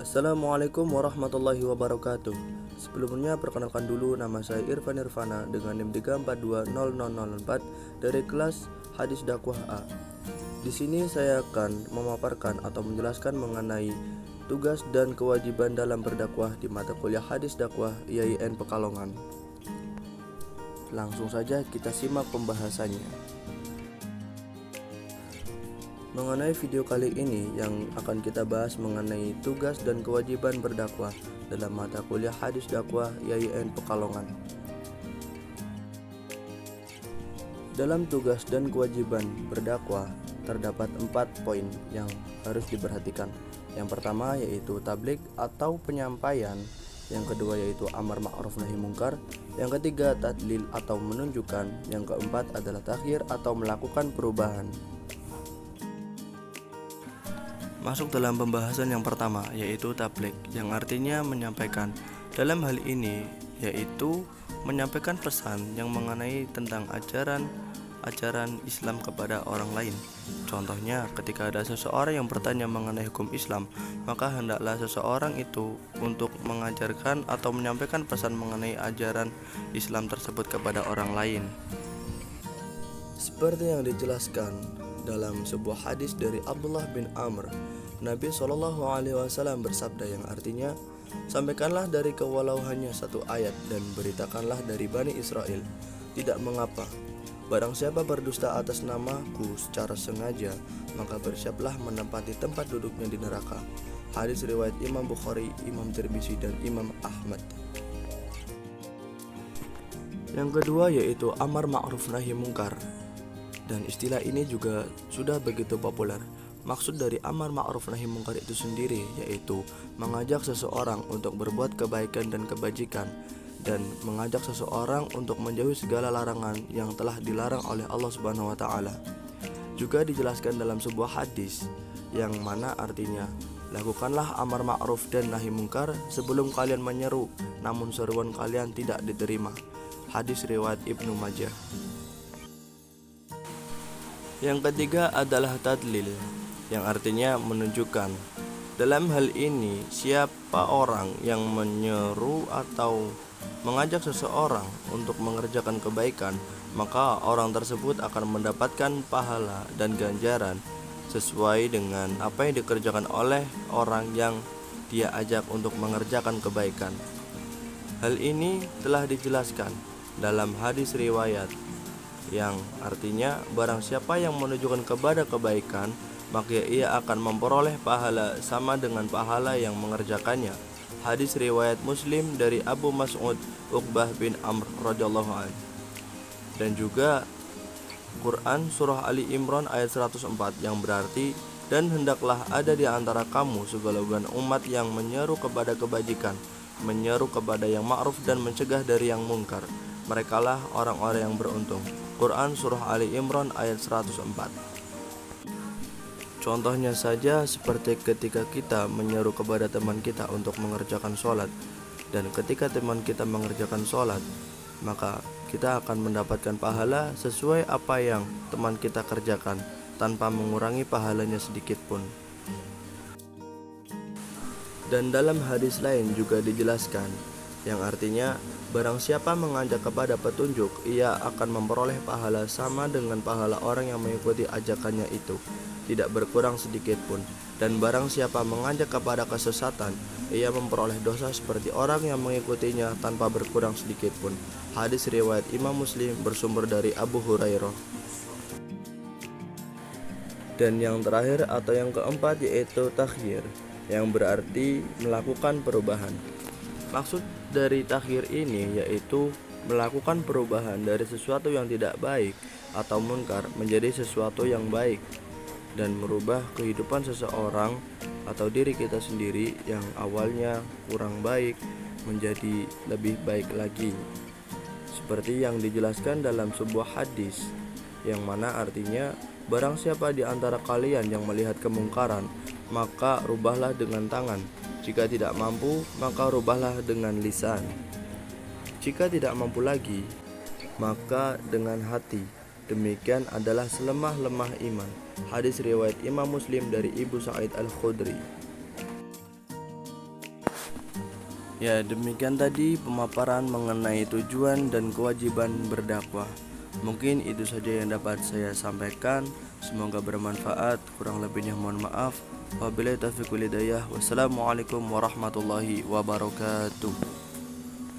Assalamualaikum warahmatullahi wabarakatuh. Sebelumnya perkenalkan dulu, nama saya Irfan Irvana dengan NIM 3420004 dari kelas Hadis Dakwah A. Di sini saya akan memaparkan atau menjelaskan mengenai tugas dan kewajiban dalam berdakwah di mata kuliah Hadis Dakwah IAIN Pekalongan. Langsung saja kita simak pembahasannya. Mengenai video kali ini yang akan kita bahas mengenai tugas dan kewajiban berdakwah dalam mata kuliah Hadis Dakwah IAIN Pekalongan. Dalam tugas dan kewajiban berdakwah terdapat 4 poin yang harus diperhatikan. Yang pertama yaitu tabligh atau penyampaian, yang kedua yaitu amar ma'ruf nahi mungkar, yang ketiga tadlil atau menunjukkan, yang keempat adalah takhir atau melakukan perubahan. Masuk dalam pembahasan yang pertama yaitu tabligh, yang artinya menyampaikan. Dalam hal ini yaitu menyampaikan pesan yang mengenai tentang ajaran Islam kepada orang lain. Contohnya, ketika ada seseorang yang bertanya mengenai hukum Islam, maka hendaklah seseorang itu untuk mengajarkan atau menyampaikan pesan mengenai ajaran Islam tersebut kepada orang lain. Seperti yang dijelaskan dalam sebuah hadis dari Abdullah bin Amr, Nabi SAW bersabda yang artinya, sampaikanlah dari walau hanya satu ayat dan beritakanlah dari Bani Israel. Tidak mengapa, barang siapa berdusta atas namaku secara sengaja, maka bersiaplah menempati tempat duduknya di neraka. Hadis riwayat Imam Bukhari, Imam Tirmizi, dan Imam Ahmad. Yang kedua yaitu amar ma'ruf nahi mungkar. Dan istilah ini juga sudah begitu populer. Maksud dari amar ma'ruf nahi mungkar itu sendiri yaitu mengajak seseorang untuk berbuat kebaikan dan kebajikan, dan mengajak seseorang untuk menjauhi segala larangan yang telah dilarang oleh Allah Subhanahu wa taala. Juga dijelaskan dalam sebuah hadis yang mana artinya, lakukanlah amar ma'ruf dan nahi mungkar sebelum kalian menyeru, namun seruan kalian tidak diterima. Hadis riwayat Ibnu Majah. Yang ketiga adalah tadlil, yang artinya menunjukkan. Dalam hal ini, siapa orang yang menyeru atau mengajak seseorang untuk mengerjakan kebaikan, maka orang tersebut akan mendapatkan pahala dan ganjaran sesuai dengan apa yang dikerjakan oleh orang yang dia ajak untuk mengerjakan kebaikan. Hal ini telah dijelaskan dalam hadis riwayat yang artinya, barang siapa yang menunjukkan kepada kebaikan, maka ia akan memperoleh pahala sama dengan pahala yang mengerjakannya. Hadis riwayat Muslim dari Abu Mas'ud Uqbah bin Amr radhiyallahu anhu. Dan juga Quran surah Ali Imran ayat 104 yang berarti, dan hendaklah ada di antara kamu segolongan umat yang menyeru kepada kebajikan, menyeru kepada yang ma'ruf dan mencegah dari yang mungkar. Merekalah orang-orang yang beruntung. Quran surah Ali Imran ayat 104. Contohnya saja seperti ketika kita menyeru kepada teman kita untuk mengerjakan sholat, dan ketika teman kita mengerjakan sholat, maka kita akan mendapatkan pahala sesuai apa yang teman kita kerjakan, tanpa mengurangi pahalanya sedikit pun. Dan dalam hadis lain juga dijelaskan, yang artinya, barang siapa mengajak kepada petunjuk, ia akan memperoleh pahala sama dengan pahala orang yang mengikuti ajakannya itu, tidak berkurang sedikit pun. Dan barang siapa mengajak kepada kesesatan, ia memperoleh dosa seperti orang yang mengikutinya tanpa berkurang sedikit pun. Hadis riwayat Imam Muslim bersumber dari Abu Hurairah. Dan yang terakhir atau yang keempat yaitu takhir, yang berarti melakukan perubahan. Maksud dari takhir ini yaitu melakukan perubahan dari sesuatu yang tidak baik atau munkar menjadi sesuatu yang baik, dan merubah kehidupan seseorang atau diri kita sendiri yang awalnya kurang baik menjadi lebih baik lagi. Seperti yang dijelaskan dalam sebuah hadis yang mana artinya, barang siapa di antara kalian yang melihat kemungkaran, maka rubahlah dengan tangan. Jika tidak mampu, maka rubahlah dengan lisan. Jika tidak mampu lagi, maka dengan hati. Demikian adalah selemah-lemah iman. Hadis riwayat Imam Muslim dari Ibu Sa'id Al-Khudri. Ya, demikian tadi pemaparan mengenai tujuan dan kewajiban berdakwah. Mungkin itu saja yang dapat saya sampaikan. Semoga bermanfaat. Kurang lebihnya mohon maaf. Wabillahi taufiq wal hidayah. Wassalamualaikum warahmatullahi wabarakatuh.